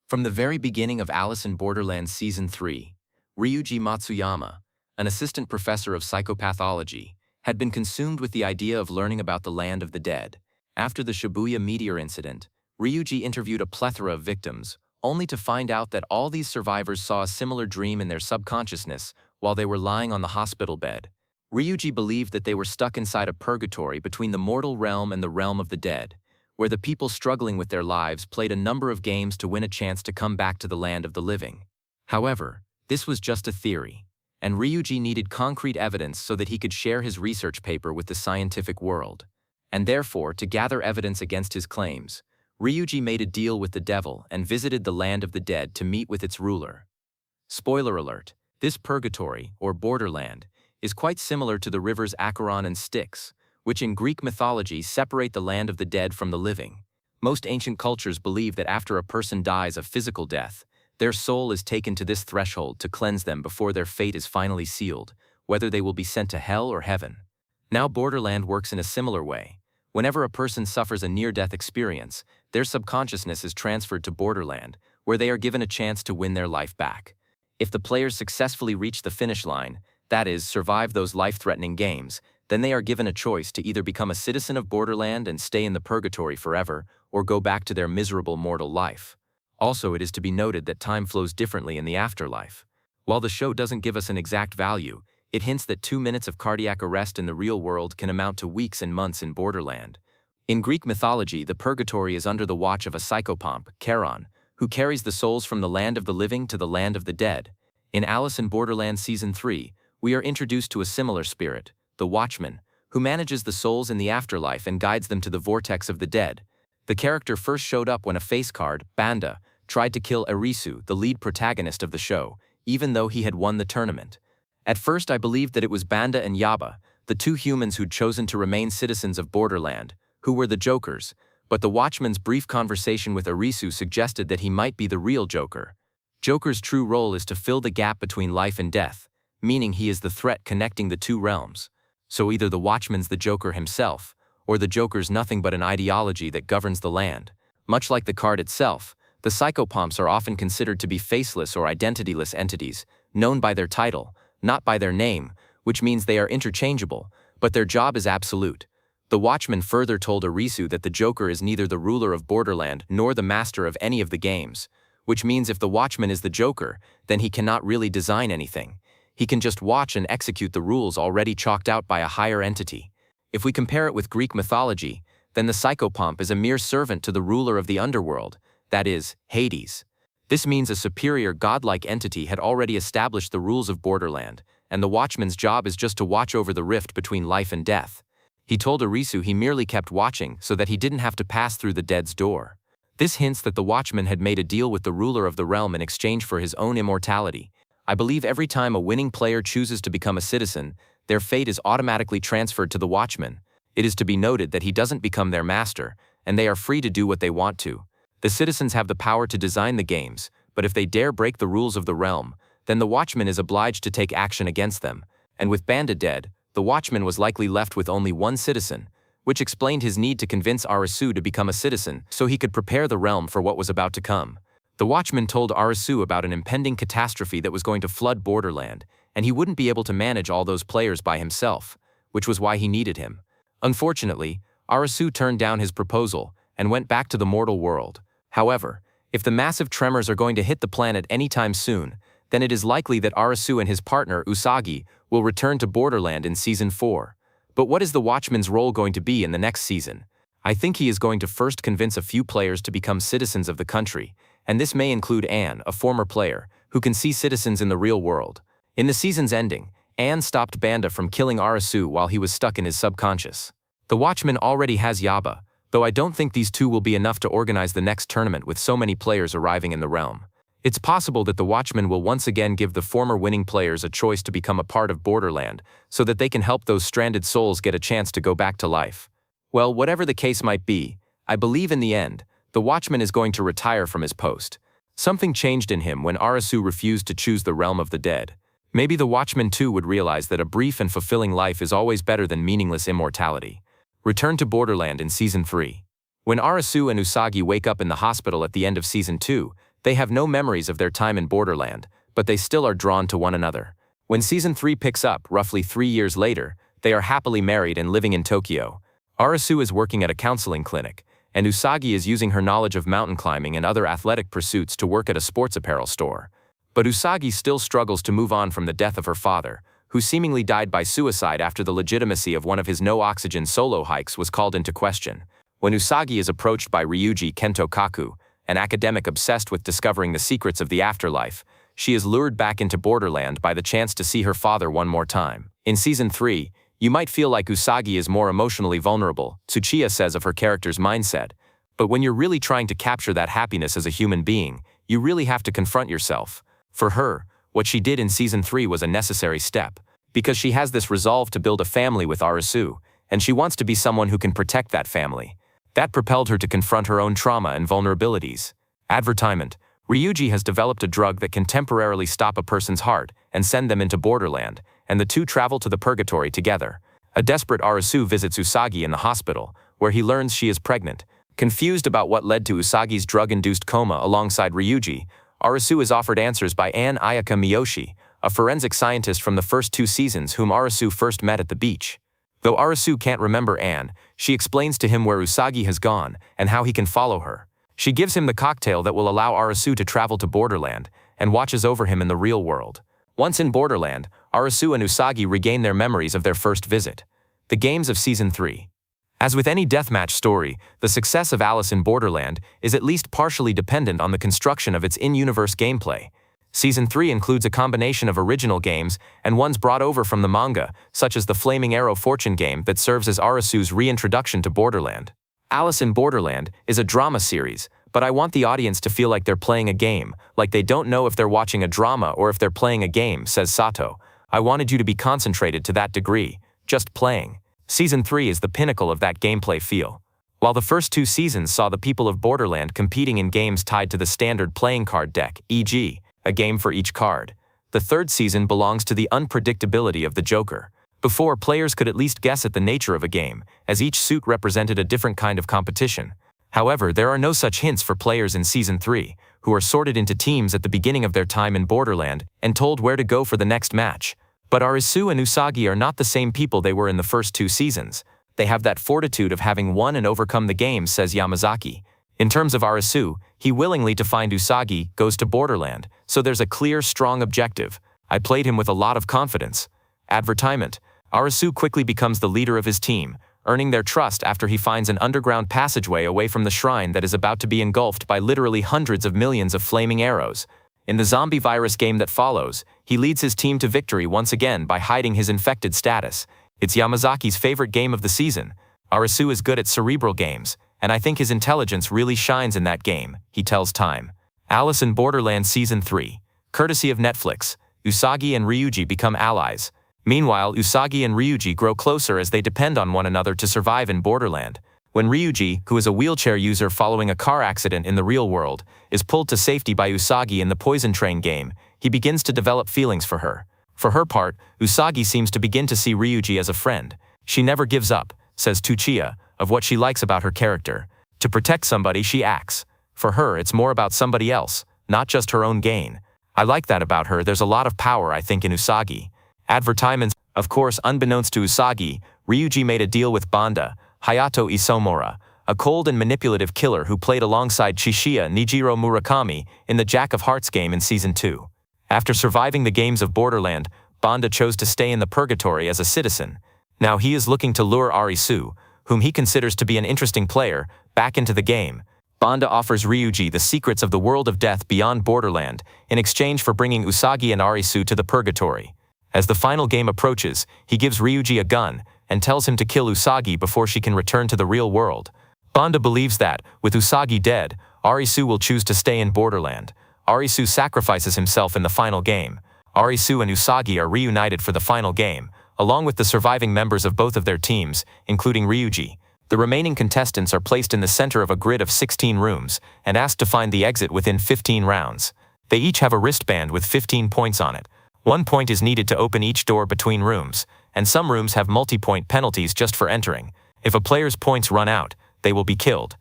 From the very beginning of Alice in Borderland Season 3, Ryuji Matsuyama, an assistant professor of psychopathology, had been consumed with the idea of learning about the land of the dead. After the Shibuya meteor incident, Ryuji interviewed a plethora of victims, only to find out that all these survivors saw a similar dream in their subconsciousness while they were lying on the hospital bed. Ryuji believed that they were stuck inside a purgatory between the mortal realm and the realm of the dead, where the people struggling with their lives played a number of games to win a chance to come back to the land of the living. However, this was just a theory, and Ryuji needed concrete evidence so that he could share his research paper with the scientific world. And therefore, to gather evidence against his claims, Ryuji made a deal with the devil and visited the land of the dead to meet with its ruler. Spoiler alert, this purgatory, or borderland, is quite similar to the rivers Acheron and Styx, which in Greek mythology separate the land of the dead from the living. Most ancient cultures believe that after a person dies a physical death, their soul is taken to this threshold to cleanse them before their fate is finally sealed, whether they will be sent to hell or heaven. Now Borderland works in a similar way. Whenever a person suffers a near-death experience, their subconsciousness is transferred to Borderland, where they are given a chance to win their life back. If the players successfully reach the finish line, that is, survive those life-threatening games, then they are given a choice to either become a citizen of Borderland and stay in the purgatory forever, or go back to their miserable mortal life. Also, it is to be noted that time flows differently in the afterlife. While the show doesn't give us an exact value, it hints that 2 minutes of cardiac arrest in the real world can amount to weeks and months in Borderland. In Greek mythology, the purgatory is under the watch of a psychopomp, Charon, who carries the souls from the land of the living to the land of the dead. In Alice in Borderland Season 3, we are introduced to a similar spirit, the Watchman, who manages the souls in the afterlife and guides them to the vortex of the dead. The character first showed up when a face card, Banda, tried to kill Arisu, the lead protagonist of the show, even though he had won the tournament. At first I believed that it was Banda and Yaba, the two humans who'd chosen to remain citizens of Borderland, who were the Jokers, but the Watchman's brief conversation with Arisu suggested that he might be the real Joker. Joker's true role is to fill the gap between life and death, meaning he is the threat connecting the two realms. So either the Watchman's the Joker himself, or the Joker's nothing but an ideology that governs the land. Much like the card itself, the psychopomps are often considered to be faceless or identityless entities, known by their title, not by their name, which means they are interchangeable, but their job is absolute. The Watchman further told Arisu that the Joker is neither the ruler of Borderland nor the master of any of the games, which means if the Watchman is the Joker, then he cannot really design anything. He can just watch and execute the rules already chalked out by a higher entity. If we compare it with Greek mythology, then the psychopomp is a mere servant to the ruler of the underworld, that is, Hades. This means a superior godlike entity had already established the rules of Borderland, and the Watchman's job is just to watch over the rift between life and death. He told Arisu he merely kept watching so that he didn't have to pass through the dead's door. This hints that the Watchman had made a deal with the ruler of the realm in exchange for his own immortality. I believe every time a winning player chooses to become a citizen, their fate is automatically transferred to the Watchman. It is to be noted that he doesn't become their master, and they are free to do what they want to. The citizens have the power to design the games, but if they dare break the rules of the realm, then the Watchman is obliged to take action against them. And with Banda dead, the Watchman was likely left with only one citizen, which explained his need to convince Arisu to become a citizen so he could prepare the realm for what was about to come. The Watchman told Arisu about an impending catastrophe that was going to flood Borderland, and he wouldn't be able to manage all those players by himself, which was why he needed him. Unfortunately, Arisu turned down his proposal and went back to the mortal world. However, if the massive tremors are going to hit the planet anytime soon, then it is likely that Arisu and his partner, Usagi, will return to Borderland in Season 4. But what is the Watchman's role going to be in the next season? I think he is going to first convince a few players to become citizens of the country, and this may include Anne, a former player, who can see citizens in the real world. In the season's ending, Anne stopped Banda from killing Arisu while he was stuck in his subconscious. The Watchman already has Yaba, though I don't think these two will be enough to organize the next tournament with so many players arriving in the realm. It's possible that the Watchman will once again give the former winning players a choice to become a part of Borderland, so that they can help those stranded souls get a chance to go back to life. Well, whatever the case might be, I believe in the end, the Watchman is going to retire from his post. Something changed in him when Arisu refused to choose the realm of the dead. Maybe the Watchman too would realize that a brief and fulfilling life is always better than meaningless immortality. Return to Borderland in Season 3. When Arisu and Usagi wake up in the hospital at the end of Season 2, They have no memories of their time in Borderland, but they still are drawn to one another. When Season 3 picks up, roughly 3 years later, they are happily married and living in Tokyo. Arisu is working at a counseling clinic, and Usagi is using her knowledge of mountain climbing and other athletic pursuits to work at a sports apparel store. But Usagi still struggles to move on from the death of her father, who seemingly died by suicide after the legitimacy of one of his no-oxygen solo hikes was called into question. When Usagi is approached by Ryuji Kentokaku, an academic obsessed with discovering the secrets of the afterlife, she is lured back into Borderland by the chance to see her father one more time. In Season 3, you might feel like Usagi is more emotionally vulnerable, Tsuchiya says of her character's mindset. But when you're really trying to capture that happiness as a human being, you really have to confront yourself. For her, what she did in Season 3 was a necessary step, because she has this resolve to build a family with Arisu, and she wants to be someone who can protect that family. That propelled her to confront her own trauma and vulnerabilities. Advertisement: Ryuji has developed a drug that can temporarily stop a person's heart and send them into Borderland, and the two travel to the purgatory together. A desperate Arisu visits Usagi in the hospital, where he learns she is pregnant. Confused about what led to Usagi's drug-induced coma alongside Ryuji, Arisu is offered answers by Anne Ayaka Miyoshi, a forensic scientist from the first 2 seasons whom Arisu first met at the beach. Though Arisu can't remember Anne, she explains to him where Usagi has gone and how he can follow her. She gives him the cocktail that will allow Arisu to travel to Borderland and watches over him in the real world. Once in Borderland, Arisu and Usagi regain their memories of their first visit. The games of Season 3. As with any deathmatch story, the success of Alice in Borderland is at least partially dependent on the construction of its in-universe gameplay. Season 3 includes a combination of original games and ones brought over from the manga, such as the Flaming Arrow fortune game that serves as Arisu's reintroduction to Borderland. Alice in Borderland is a drama series, but I want the audience to feel like they're playing a game, like they don't know if they're watching a drama or if they're playing a game, says Sato. I wanted you to be concentrated to that degree, just playing. Season 3 is the pinnacle of that gameplay feel. While the first 2 seasons saw the people of Borderland competing in games tied to the standard playing card deck, e.g., a game for each card, the 3rd season belongs to the unpredictability of the Joker. Before, players could at least guess at the nature of a game, as each suit represented a different kind of competition. However, there are no such hints for players in Season 3, who are sorted into teams at the beginning of their time in Borderland and told where to go for the next match. But Arisu and Usagi are not the same people they were in the first 2 seasons. They have that fortitude of having won and overcome the game, says Yamazaki. In terms of Arisu, he willingly to find Usagi goes to Borderland, so there's a clear, strong objective. I played him with a lot of confidence. Advertisement: Arisu quickly becomes the leader of his team, earning their trust after he finds an underground passageway away from the shrine that is about to be engulfed by literally hundreds of millions of flaming arrows. In the zombie virus game that follows, he leads his team to victory once again by hiding his infected status. It's Yamazaki's favorite game of the season. Arisu is good at cerebral games, and I think his intelligence really shines in that game, he tells Time. Alice in Borderland Season 3. Courtesy of Netflix, Usagi and Ryuji become allies. Meanwhile, Usagi and Ryuji grow closer as they depend on one another to survive in Borderland. When Ryuji, who is a wheelchair user following a car accident in the real world, is pulled to safety by Usagi in the Poison Train game, he begins to develop feelings for her. For her part, Usagi seems to begin to see Ryuji as a friend. She never gives up, says Tsuchiya, of what she likes about her character. To protect somebody, she acts. For her, it's more about somebody else, not just her own gain. I like that about her. There's a lot of power, I think, in Usagi. Advertisements: Of course, unbeknownst to Usagi, Ryuji made a deal with Banda, Hayato Isomura, a cold and manipulative killer who played alongside Chishiya Nijiro Murakami in the Jack of Hearts game in Season 2. After surviving the games of Borderland, Banda chose to stay in the purgatory as a citizen. Now he is looking to lure Arisu, whom he considers to be an interesting player, back into the game. Banda offers Ryuji the secrets of the world of death beyond Borderland in exchange for bringing Usagi and Arisu to the purgatory. As the final game approaches, he gives Ryuji a gun and tells him to kill Usagi before she can return to the real world. Banda believes that, with Usagi dead, Arisu will choose to stay in Borderland. Arisu sacrifices himself in the final game. Arisu and Usagi are reunited for the final game, along with the surviving members of both of their teams, including Ryuji. The remaining contestants are placed in the center of a grid of 16 rooms and asked to find the exit within 15 rounds. They each have a wristband with 15 points on it. 1 point is needed to open each door between rooms, and some rooms have multi-point penalties just for entering. If a player's points run out, they will be killed.